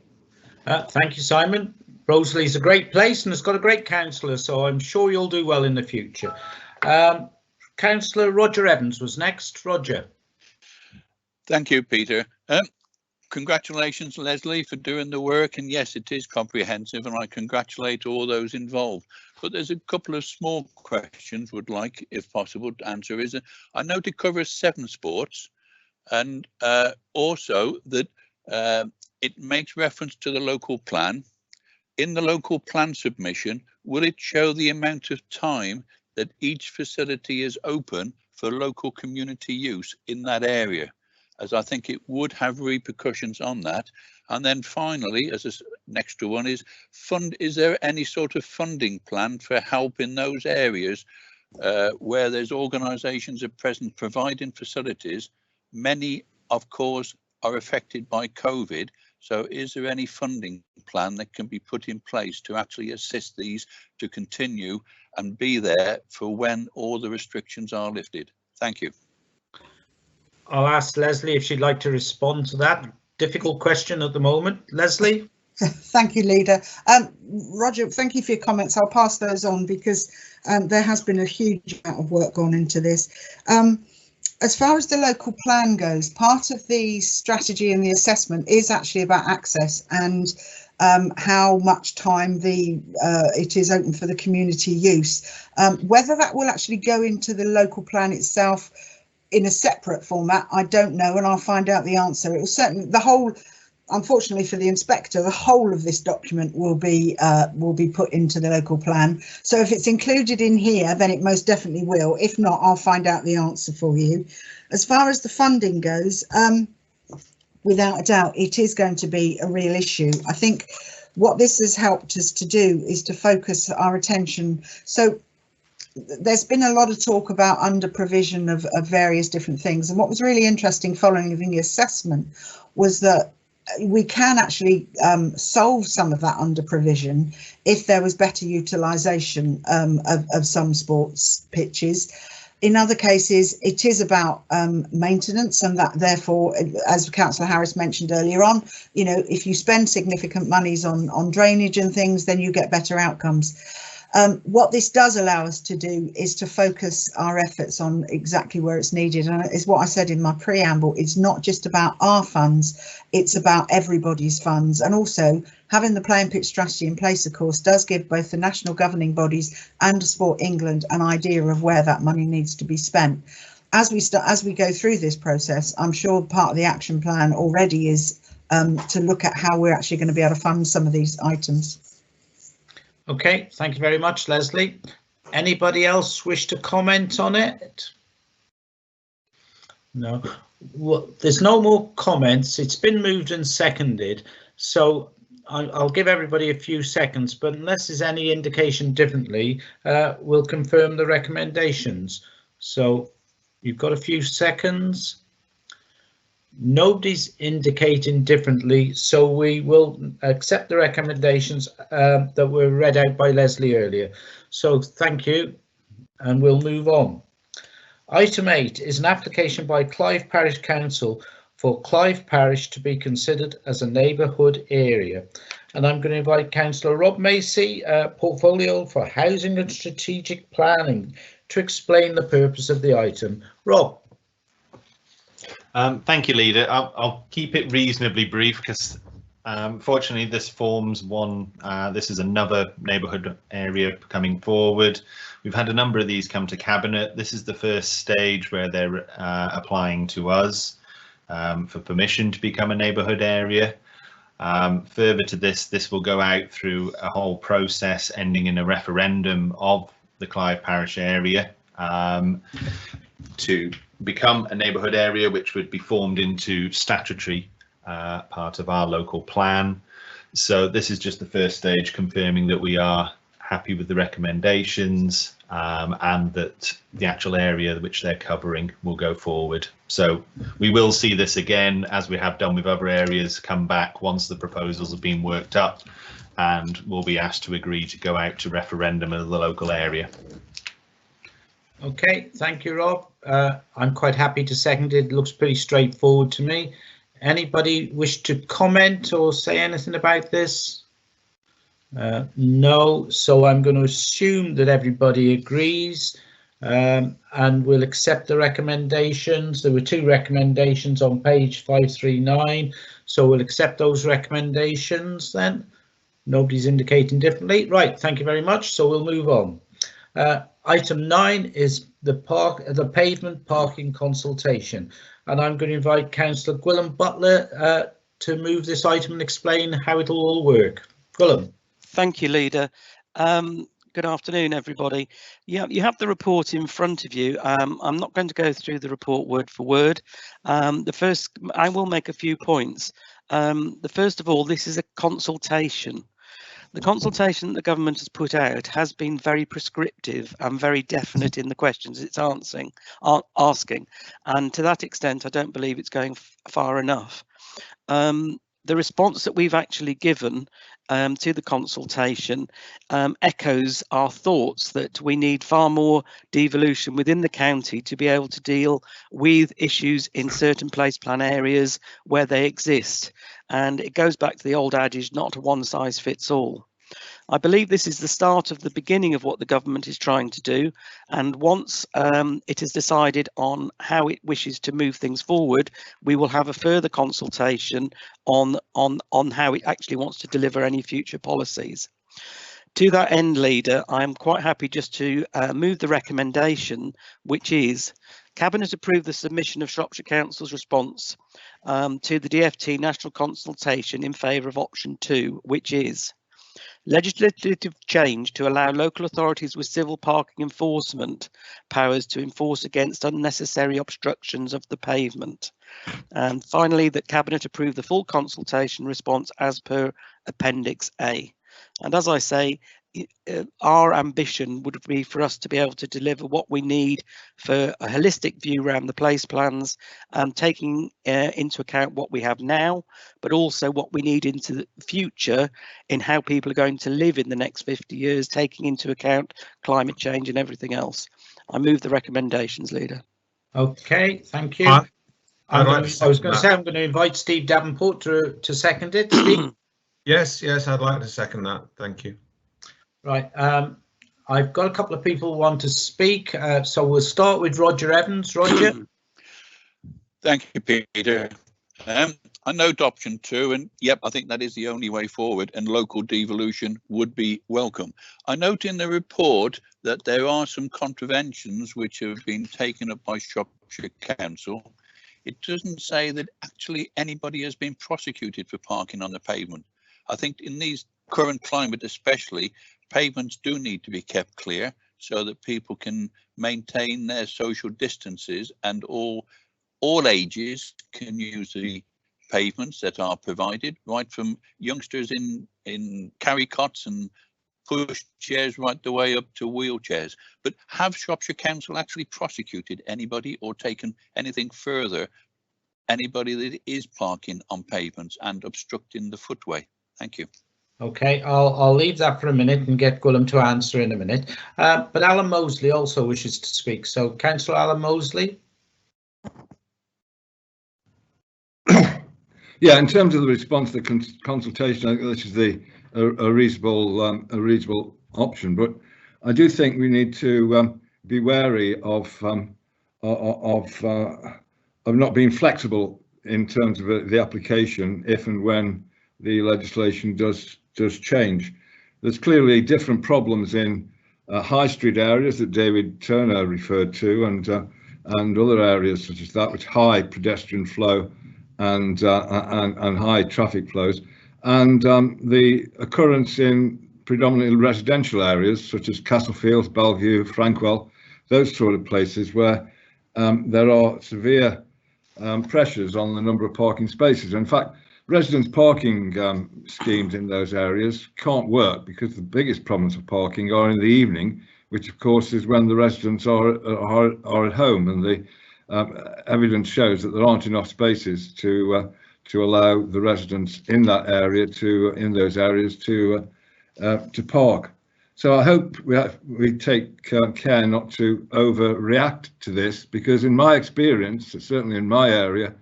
Thank you, Simon. Broseley's a great place and it's got a great councillor, so I'm sure you'll do well in the future. Councillor Roger Evans was next. Roger. Thank you, Peter. Congratulations, Leslie, for doing the work. And yes, it is comprehensive, and I congratulate all those involved. But there's a couple of small questions would like, if possible, to answer. I know it covers 7 sports, and also that it makes reference to the local plan. In the local plan submission, will it show the amount of time that each facility is open for local community use in that area? As I think it would have repercussions on that. And then finally, as a next to one is is there any sort of funding plan for help in those areas where there's organisations at present providing facilities? Many, of course, are affected by COVID. So is there any funding plan that can be put in place to actually assist these to continue and be there for when all the restrictions are lifted? Thank you. I'll ask Leslie if she'd like to respond to that difficult question at the moment. Leslie? Thank you, Leader. Roger, thank you for your comments. I'll pass those on because there has been a huge amount of work gone into this. As far as the local plan goes, part of the strategy and the assessment is actually about access and how much time it is open for the community use. Whether that will actually go into the local plan itself in a separate format, I don't know, and I'll find out the answer. It will certainly, unfortunately for the inspector, the whole of this document will be put into the local plan. So if it's included in here, then it most definitely will. If not, I'll find out the answer for you. As far as the funding goes, without a doubt, it is going to be a real issue. I think what this has helped us to do is to focus our attention. So there's been a lot of talk about under provision of various different things. And what was really interesting following the assessment was that we can actually solve some of that under provision if there was better utilisation of some sports pitches. In other cases, it is about maintenance, and that therefore, as Councillor Harris mentioned earlier on, you know, if you spend significant monies on drainage and things, then you get better outcomes. What this does allow us to do is to focus our efforts on exactly where it's needed, and it's what I said in my preamble. It's not just about our funds, it's about everybody's funds, and also having the playing pitch strategy in place, of course, does give both the national governing bodies and Sport England an idea of where that money needs to be spent. As we go through this process, I'm sure part of the action plan already is to look at how we're actually going to be able to fund some of these items. Okay, thank you very much, Leslie. Anybody else wish to comment on it? No. Well, there's no more comments. It's been moved and seconded, so I'll give everybody a few seconds, but unless there's any indication differently, we'll confirm the recommendations. So you've got a few seconds. Nobody's indicating differently, so we will accept the recommendations that were read out by Leslie earlier. So thank you. and we'll move on. Item 8 is an application by Clive Parish Council for Clive Parish to be considered as a neighbourhood area. And I'm going to invite Councillor Rob Macy, Portfolio for Housing and Strategic Planning, to explain the purpose of the item. Rob. Thank you, Leader. I'll keep it reasonably brief because fortunately this forms one, this is another neighbourhood area coming forward. We've had a number of these come to Cabinet. This is the first stage where they're applying to us for permission to become a neighbourhood area. Further to this, this will go out through a whole process ending in a referendum of the Clive Parish area to become a neighbourhood area, which would be formed into statutory part of our local plan. So this is just the first stage, confirming that we are happy with the recommendations and that the actual area which they're covering will go forward. So we will see this again, as we have done with other areas, come back once the proposals have been worked up, and we'll be asked to agree to go out to referendum in the local area. Okay, thank you, Rob. I'm quite happy to second it. It looks pretty straightforward to me. Anybody wish to comment or say anything about this? No, so I'm going to assume that everybody agrees and we'll accept the recommendations. There were 2 recommendations on page 539, so we'll accept those recommendations then. Nobody's indicating differently. Right, thank you very much. So we'll move on. Item 9 is the pavement parking consultation, and I'm going to invite Councillor Gwilym Butler to move this item and explain how it'll all work. Gwilym. Thank you, Leader. Good afternoon, everybody. Yeah, you have the report in front of you. I'm not going to go through the report word for word. I will make a few points. The first of all, this is a consultation. The consultation that the government has put out has been very prescriptive and very definite in the questions it's asking, and to that extent I don't believe it's going far enough. The response that we've actually given to the consultation echoes our thoughts that we need far more devolution within the county to be able to deal with issues in certain place plan areas where they exist, and it goes back to the old adage, not a one size fits all. I believe this is the start of the beginning of what the government is trying to do, and once it has decided on how it wishes to move things forward, we will have a further consultation on how it actually wants to deliver any future policies. To that end, Leader, I'm quite happy just to move the recommendation, which is Cabinet approve the submission of Shropshire Council's response to the DFT National Consultation in favour of option 2, which is legislative change to allow local authorities with civil parking enforcement powers to enforce against unnecessary obstructions of the pavement. And finally, that Cabinet approve the full consultation response as per Appendix A. And as I say, our ambition would be for us to be able to deliver what we need for a holistic view around the place plans, taking into account what we have now, but also what we need into the future in how people are going to live in the next 50 years, taking into account climate change and everything else. I move the recommendations, Leader. Okay, thank you. I was going to say I'm going to invite Steve Davenport to second it. Steve? Yes, I'd like to second that. Thank you. Right, I've got a couple of people who want to speak, so we'll start with Roger Evans. Roger. Thank you, Peter. I note option 2, and yep, I think that is the only way forward, and local devolution would be welcome. I note in the report that there are some contraventions which have been taken up by Shropshire Council. It doesn't say that actually anybody has been prosecuted for parking on the pavement. I think in these current climate especially, pavements do need to be kept clear so that people can maintain their social distances, and all ages can use the pavements that are provided, right from youngsters in carry cots and push chairs right the way up to wheelchairs. But have Shropshire Council actually prosecuted anybody or taken anything further, anybody that is parking on pavements and obstructing the footway? Thank you. Okay, I'll leave that for a minute and get Gwilym to answer in a minute. But Alan Mosley also wishes to speak. So, Councillor Alan Mosley. Yeah, in terms of the response to the consultation, I think this is a reasonable option. But I do think we need to be wary of not being flexible in terms of the application if and when the legislation does change. There's clearly different problems in high street areas that David Turner referred to, and other areas such as that, with high pedestrian flow and high traffic flows, and the occurrence in predominantly residential areas such as Castlefields, Bellevue, Frankwell, those sort of places where there are severe pressures on the number of parking spaces. In fact, residents' parking schemes in those areas can't work because the biggest problems of parking are in the evening, which of course is when the residents are at home, and the evidence shows that there aren't enough spaces to allow the residents in that area in those areas to park. So I hope we take care not to overreact to this, because in my experience, certainly in my area,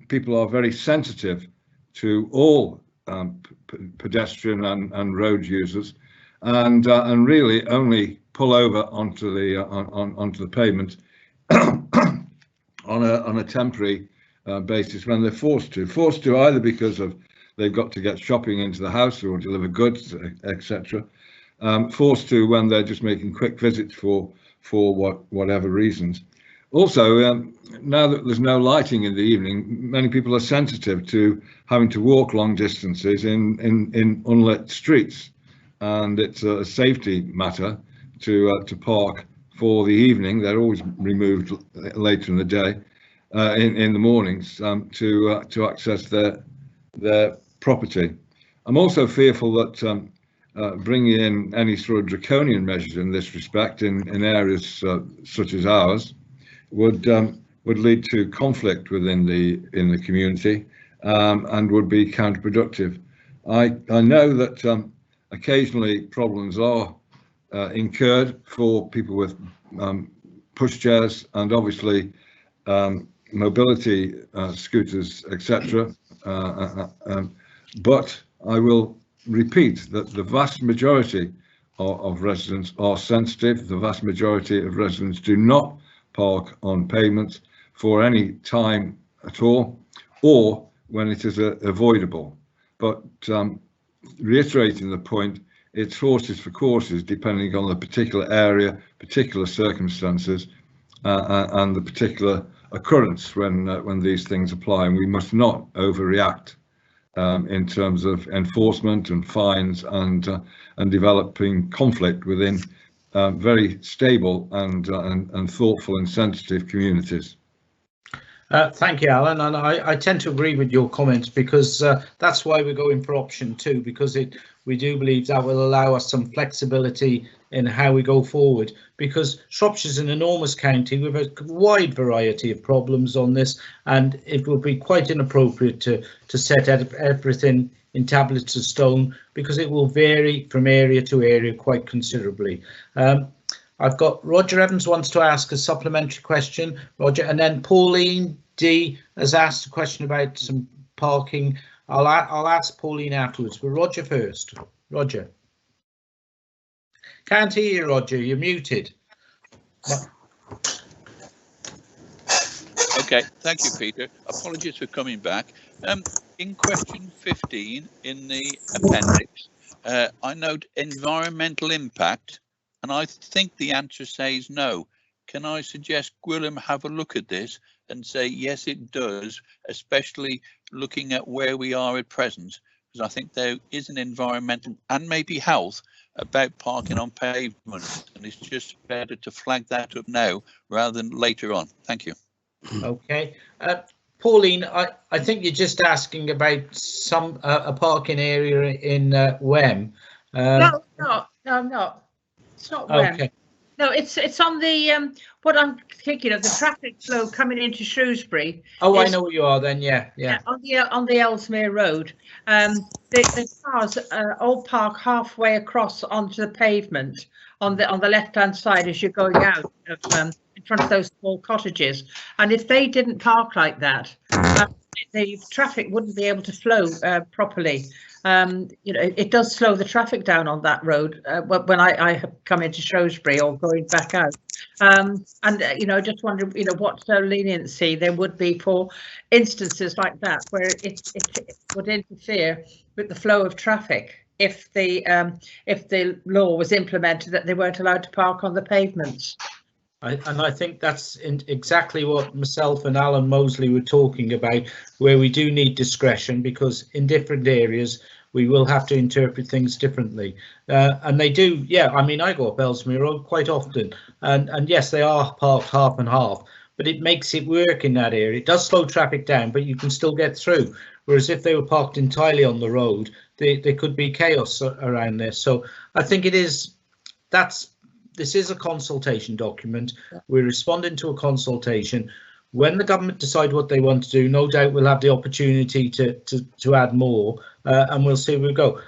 people are very sensitive to all pedestrian and road users, and really only pull over onto the pavement on a temporary basis when they're forced to either because of they've got to get shopping into the house or deliver goods, etc. Forced to when they're just making quick visits for whatever reasons. Also, now that there's no lighting in the evening, many people are sensitive to having to walk long distances in unlit streets, and it's a safety matter to park for the evening. They're always removed later in the day, in the mornings, to access their property. I'm also fearful that bringing in any sort of draconian measures in this respect in areas such as ours would lead to conflict within the community, and would be counterproductive. I know that occasionally problems are incurred for people with pushchairs and obviously mobility scooters, etc. But I will repeat that the vast majority of residents are sensitive. The vast majority of residents do not park on pavements for any time at all, or when it is avoidable. But reiterating the point, it's horses for courses depending on the particular area, particular circumstances, and the particular occurrence when these things apply, and we must not overreact in terms of enforcement and fines and developing conflict within very stable and thoughtful and sensitive communities. Thank you, Alan, and I tend to agree with your comments, because that's why we're going for option 2, because we do believe that will allow us some flexibility in how we go forward, because Shropshire's an enormous county with a wide variety of problems on this, and it would be quite inappropriate to set everything in tablets of stone, because it will vary from area to area quite considerably. I've got Roger Evans wants to ask a supplementary question, Roger, and then Pauline D has asked a question about some parking. I'll ask Pauline afterwards, but Roger first. Roger. Can't hear you, Roger, you're muted. Okay, thank you, Peter. Apologies for coming back. In question 15 in the appendix, I note environmental impact, and I think the answer says no. Can I suggest Gwilym have a look at this and say yes, it does, especially looking at where we are at present, because I think there is an environmental and maybe health about parking on pavement, and it's just better to flag that up now rather than later on. Thank you. Okay. Pauline, I think you're just asking about a parking area in Wem. No, I'm not. It's not Wem. Okay. No, it's on the what I'm thinking of, the traffic flow coming into Shrewsbury. Oh, I know where you are then. Yeah. On the Ellesmere Road. The cars all park halfway across onto the pavement on the left-hand side as you're going out of, in front of those small cottages. And if they didn't park like that, the traffic wouldn't be able to flow properly. You know, it does slow the traffic down on that road when I have come into Shrewsbury or going back out. And you know, just wonder, you know, what leniency there would be for instances like that where it would interfere with the flow of traffic if the law was implemented that they weren't allowed to park on the pavements. And I think that's exactly what myself and Alan Mosley were talking about, where we do need discretion, because in different areas we will have to interpret things differently. And they do, yeah, I mean, I go up Ellesmere Road quite often, and yes, they are parked half and half, but it makes it work in that area. It does slow traffic down, but you can still get through. Whereas if they were parked entirely on the road, there could be chaos around there. So I think this is a consultation document. We're responding to a consultation. When the government decide what they want to do, no doubt we'll have the opportunity to add more, and we'll see where we go.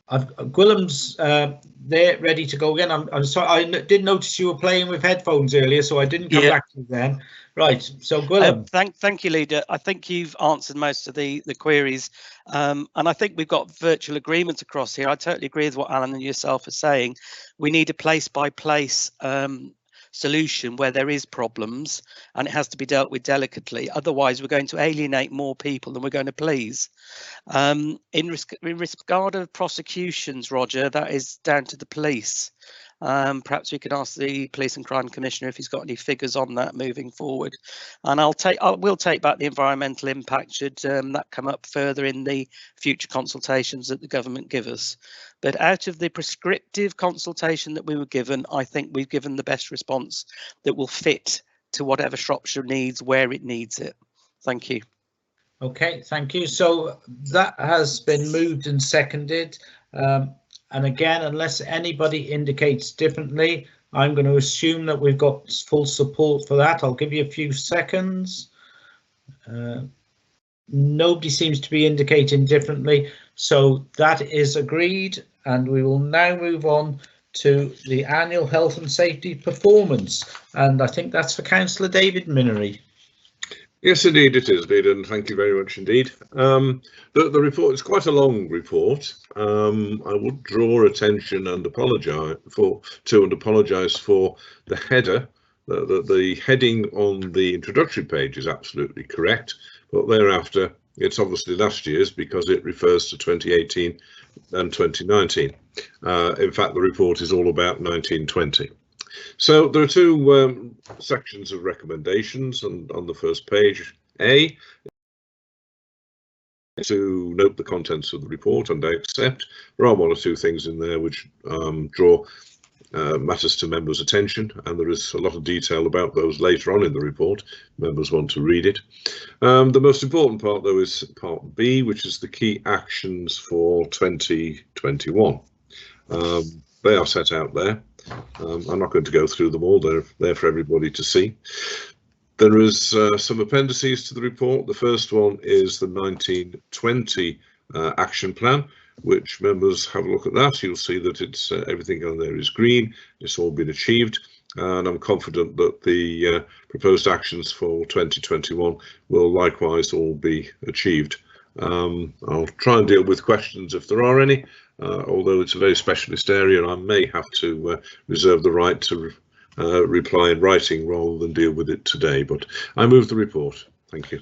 Gwilym's there, ready to go again. I'm sorry, I did notice you were playing with headphones earlier, so I didn't come back to you then. Right, so Gwilym. Thank you, Leader. I think you've answered most of the queries, and I think we've got virtual agreement across here. I totally agree with what Alan and yourself are saying. We need a place-by-place solution where there is problems, and it has to be dealt with delicately. Otherwise, we're going to alienate more people than we're going to please. In regard of prosecutions, Roger, that is down to the police. Perhaps we could ask the Police and Crime Commissioner if he's got any figures on that moving forward. And we'll take back the environmental impact should that come up further in the future consultations that the government give us. But out of the prescriptive consultation that we were given, I think we've given the best response that will fit to whatever Shropshire needs, where it needs it. Thank you. Okay, thank you. So that has been moved and seconded. And again, unless anybody indicates differently, I'm going to assume that we've got full support for that. I'll give you a few seconds. Nobody seems to be indicating differently, so that is agreed. And we will now move on to the annual health and safety performance. And I think that's for Councillor David Minery. Yes, indeed it is, Leader, and thank you very much indeed. The report is quite a long report. I would draw attention and apologise for the header. The heading on the introductory page is absolutely correct, but thereafter it's obviously last year's because it refers to 2018 and 2019. In fact, the report is all about 1920. So there are two sections of recommendations, and on the first page, A, to note the contents of the report, and I accept. There are one or two things in there which draw matters to members' attention, and there is a lot of detail about those later on in the report. Members want to read it. The most important part, though, is part B, which is the key actions for 2021. They are set out there. I'm not going to go through them all. They're there for everybody to see. There is some appendices to the report. The first one is the 1920 action plan, which members have a look at that. You'll see that it's everything on there is green. It's all been achieved, and I'm confident that the proposed actions for 2021 will likewise all be achieved. I'll try and deal with questions if there are any. Although it's a very specialist area, I may have to reserve the right to reply in writing rather than deal with it today. But I move the report. Thank you.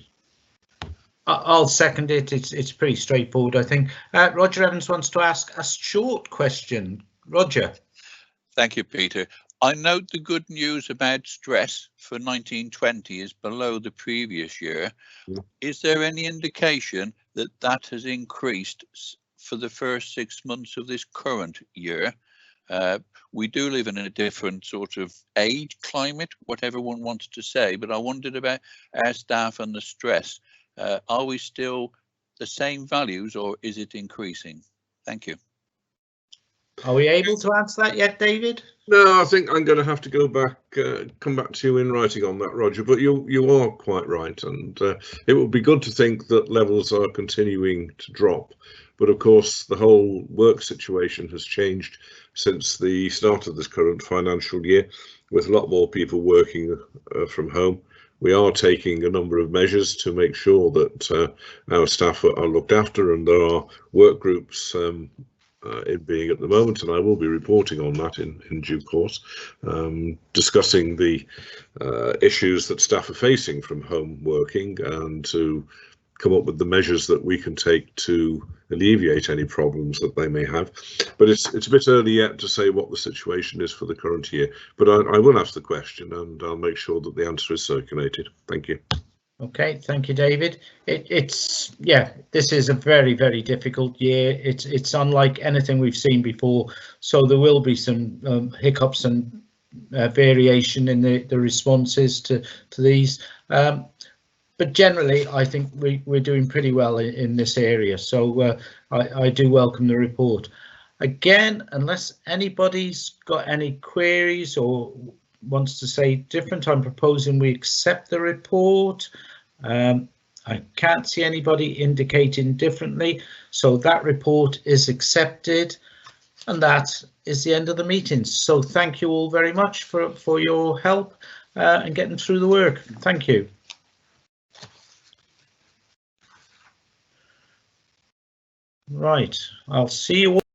I'll second it. It's pretty straightforward, I think. Roger Evans wants to ask a short question. Roger. Thank you, Peter. I note the good news about stress for 1920 is below the previous year. Is there any indication that that has increased for the first 6 months of this current year? We do live in a different sort of age, climate, whatever one wants to say, but I wondered about our staff and the stress. Are we still the same values, or is it increasing? Thank you. Are we able to answer that yet, David? No, I think I'm going to have to go back, come back to you in writing on that, Roger. But you are quite right, and it would be good to think that levels are continuing to drop. But of course, the whole work situation has changed since the start of this current financial year, with a lot more people working from home. We are taking a number of measures to make sure that our staff are looked after, and there are work groups in being at the moment, and I will be reporting on that in due course, discussing the issues that staff are facing from home working, and to come up with the measures that we can take to alleviate any problems that they may have. But it's a bit early yet to say what the situation is for the current year, but I will ask the question, and I'll make sure that the answer is circulated. Thank you. Okay, thank you, David. This is a very, very difficult year. It's unlike anything we've seen before, so there will be some hiccups and variation in the responses to these. But generally, I think we're doing pretty well in this area, so I do welcome the report. Again, unless anybody's got any queries or wants to say different, I'm proposing we accept the report. I can't see anybody indicating differently, so that report is accepted, and that is the end of the meeting. So thank you all very much for your help and getting through the work. Thank you. Right, I'll see you all.